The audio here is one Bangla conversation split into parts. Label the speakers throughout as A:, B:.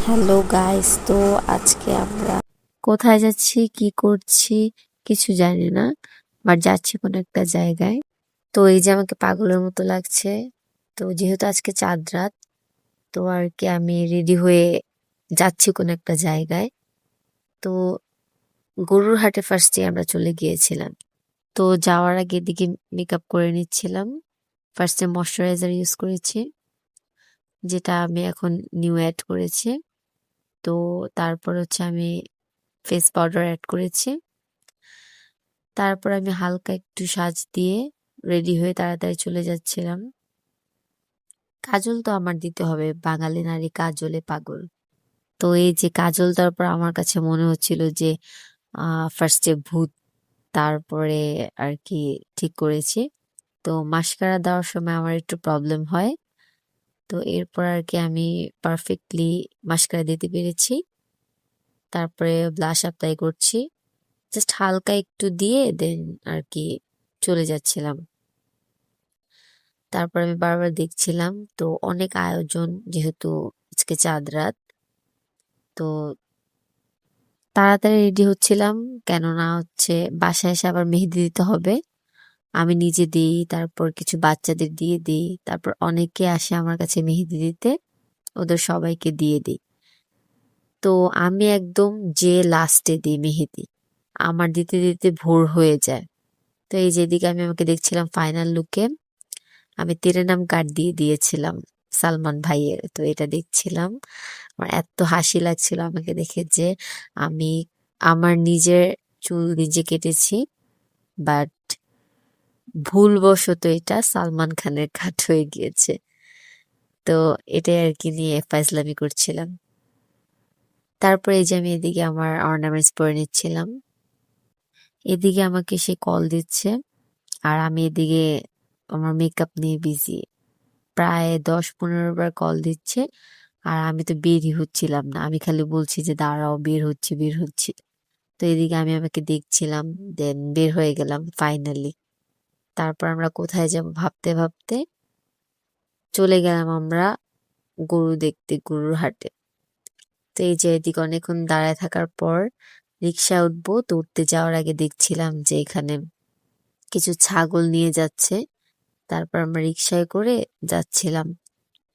A: হ্যালো গাইস, তো আজকে আমরা কোথায় যাচ্ছি কি করছি কিছু জানি না, বাট যাচ্ছি কোনো একটা জায়গায়। তো এই যে আমাকে পাগলের মতো লাগছে। তো যেহেতু আজকে চাঁদ রাত, তো আর কি আমি রেডি হয়ে যাচ্ছি কোনো একটা জায়গায়। তো গরুর হাটে ফার্স্টে আমরা চলে গিয়েছিলাম। তো যাওয়ার আগে এদিকে মেকআপ করে নিচ্ছিলাম। ফার্স্টে ময়শ্চারাইজার ইউজ করেছি, যেটা আমি এখন নিউ অ্যাড করেছি। তো তারপর হচ্ছে আমি ফেস পাউডার অ্যাড করেছি। তারপর আমি হালকা একটু সাজ দিয়ে রেডি হয়ে তাড়াতাড়ি চলে যাচ্ছিলাম। কাজল তো আমার দিতে হবে, বাঙালি নারী কাজলে পাগল। তো এই যে কাজল দেওয়ার পর আমার কাছে মনে হচ্ছিল যে ফার্স্টে ভূত, তারপরে আর কি ঠিক করেছি। তো মাস্কারা দেওয়ার সময় আমার একটু প্রবলেম হয়। তো এরপর আর কি আমি পারফেক্টলি মাস্কারা দিতে পেরেছি। তারপরে ব্লাশ অ্যাপ্লাই করছি, জাস্ট হালকা একটু দিয়ে দেন আর কি চলে যাচ্ছিলাম। তারপর আমি বারবার দেখছিলাম, তো অনেক আয়োজন যেহেতু আজকে চাঁদ রাত। তো তাড়াতাড়ি রেডি হচ্ছিলাম, কেননা হচ্ছে বাসায় এসে আবার মেহেদি দিতে হবে। আমি নিজে দিই, তারপর কিছু বাচ্চাদের দিয়ে দিই, তারপর অনেকে আসে আমার কাছে মেহেদি দিতে, ওদের সবাইকে দিয়ে দিই। তো আমি একদম যে লাস্টে দিই মেহেদি, আমার দিতে দিতে ভোর হয়ে যায়। তো এই যেদিকে আমি আমাকে দেখছিলাম ফাইনাল লুকে, আমি তেরে নাম কার্ড দিয়ে দিয়েছিলাম সালমান ভাইয়ের। তো এটা দেখছিলাম, আমার এত হাসি লাগছিল আমাকে দেখে যে আমি আমার নিজের চুল নিজে কেটেছি, বাট ভুলবশত এটা সালমান খানের কাট হয়ে গিয়েছে। তো এটাই আর কি নিয়ে ফাইজলামি করছিলাম। তারপরে এই যে আমি এদিকে আমার অর্নামেন্টস পরে নিচ্ছিলাম, এদিকে আমাকে সে কল দিচ্ছে, আর আমি এদিকে আমার মেকআপ নিয়ে বিজি। প্রায় 10-15 বার কল দিচ্ছে, আর আমি তো বেরই হচ্ছিলাম না, আমি খালি বলছি যে দাঁড়াও, বের হচ্ছি বের হচ্ছি। তো এদিকে আমি আমাকে দেখছিলাম, দেন বের হয়ে গেলাম ফাইনালি। তারপর আমরা কোথায় যাব ভাবতে ভাবতে চলে গেলাম আমরা গরু দেখতে, গরুর হাটে। তো এই যে এদিকে অনেকক্ষণ দাঁড়ায় থাকার পর রিক্সা উঠবো, তো উঠতে যাওয়ার আগে দেখছিলাম যে এখানে কিছু ছাগল নিয়ে যাচ্ছে। তারপর আমরা রিক্সায় করে যাচ্ছিলাম।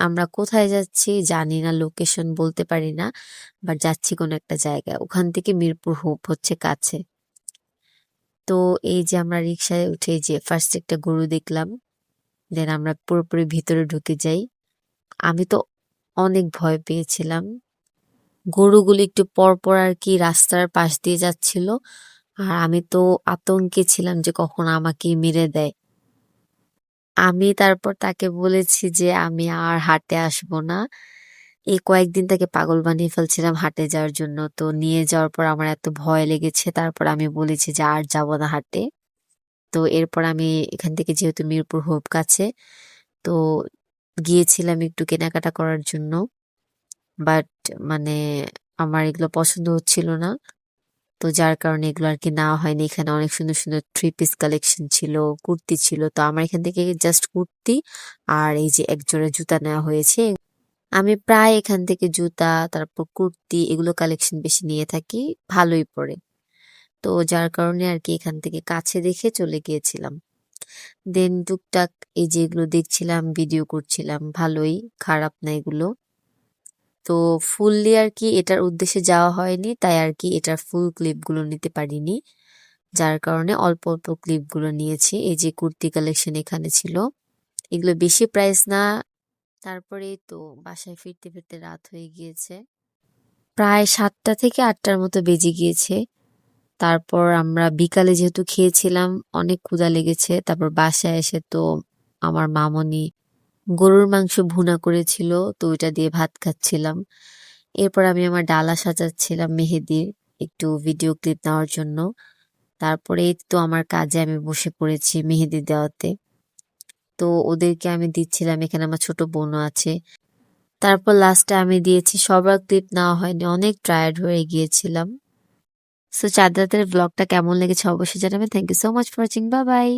A: আমরা কোথায় যাচ্ছি জানি না, লোকেশন বলতে পারি না, বাট যাচ্ছি কোনো একটা জায়গায়। ওখান থেকে মিরপুর হোপ হচ্ছে কাছে। তো এই যে আমরা রিক্সায় উঠে যে ফার্স্ট একটা গরু দেখলাম, দেন আমরা পুরোপুরি ভিতরে ঢুকে যাই। আমি তো অনেক ভয় পেয়েছিলাম। গরুগুলো একটু পর পর আর কি রাস্তার পাশ দিয়ে যাচ্ছিল, আর আমি তো আতঙ্কে ছিলাম যে কখন আমাকে মেরে দেয়। আমি তারপর তাকে বলেছি যে আমি আর হাটে আসবো না। এই কয়েকদিন তাকে পাগল বানিয়ে ফেলছিলাম হাটে যাওয়ার জন্য। তো নিয়ে যাওয়ার পর আমার এত ভয় লেগেছে, তারপর আমি বলেছি যে আর যাব না হাটে। তো এরপর আমি এখান থেকে যেহেতু মিরপুর হোপ কাছে, তো গিয়েছিলাম একটু কেনাকাটা করার জন্য। বাট মানে আমার এগুলো পছন্দ হচ্ছিল না, তো যার কারণে এগুলো আর কি নেওয়া হয়নি। এখানে অনেক সুন্দর সুন্দর থ্রি পিস কালেকশন ছিল, কুর্তি ছিল, তো আমার এখান থেকে জাস্ট কুর্তি আর এই যে এক জোড়া জুতা নেওয়া হয়েছে। আমি প্রায় এখান থেকে জুতা, তারপর কুর্তি, এগুলো কালেকশন বেশি নিয়ে থাকি, ভালোই পড়ে। তো যার কারণে আর কি এখান থেকে কাছে দেখে চলে গিয়েছিলাম। দেন টুকটাক এই যে এগুলো দেখছিলাম, ভিডিও করছিলাম, ভালোই, খারাপ না এগুলো। তো ফুললি আর কি এটার উদ্দেশ্যে যাওয়া হয়নি, তাই আর কি এটার ফুল ক্লিপ গুলো নিতে পারিনি, যার কারণে অল্প অল্প ক্লিপ গুলো নিয়েছি। এই যে কুর্তি কালেকশন এখানে ছিল, এগুলো বেশি প্রাইস না। তারপরে তো বাসায় ফিরতে ফিরতে রাত হয়ে গিয়েছে, প্রায় 7টা থেকে 8টার মতো বেজে গিয়েছে। তারপর আমরা বিকালে যেহেতু খেয়েছিলাম, অনেক ক্ষুধা লেগেছে। তারপর বাসায় এসে তো আমার মামনি গরুর মাংস ভুনা করেছিল, তো ওইটা দিয়ে ভাত খাচ্ছিলাম। এরপর আমি আমার ডালা সাজাচ্ছিলাম মেহেদির, একটু ভিডিও ক্লিপ নেওয়ার জন্য। তারপরে এই তো আমার কাজে আমি বসে পড়েছি মেহেদি দেওয়াতে। তো ওদেরকে আমি দিচ্ছিলাম, এখানে আমার ছোট বোনও আছে। তারপর লাস্টে আমি দিয়েছি, সবার ক্লিপ নেওয়া হয়নি, অনেক টায়ার্ড হয়ে গিয়েছিলাম। সো চাঁদ রাতের ব্লগটা কেমন লেগেছে অবশ্যই জানাবেন। Thank you so much for watching, bye by.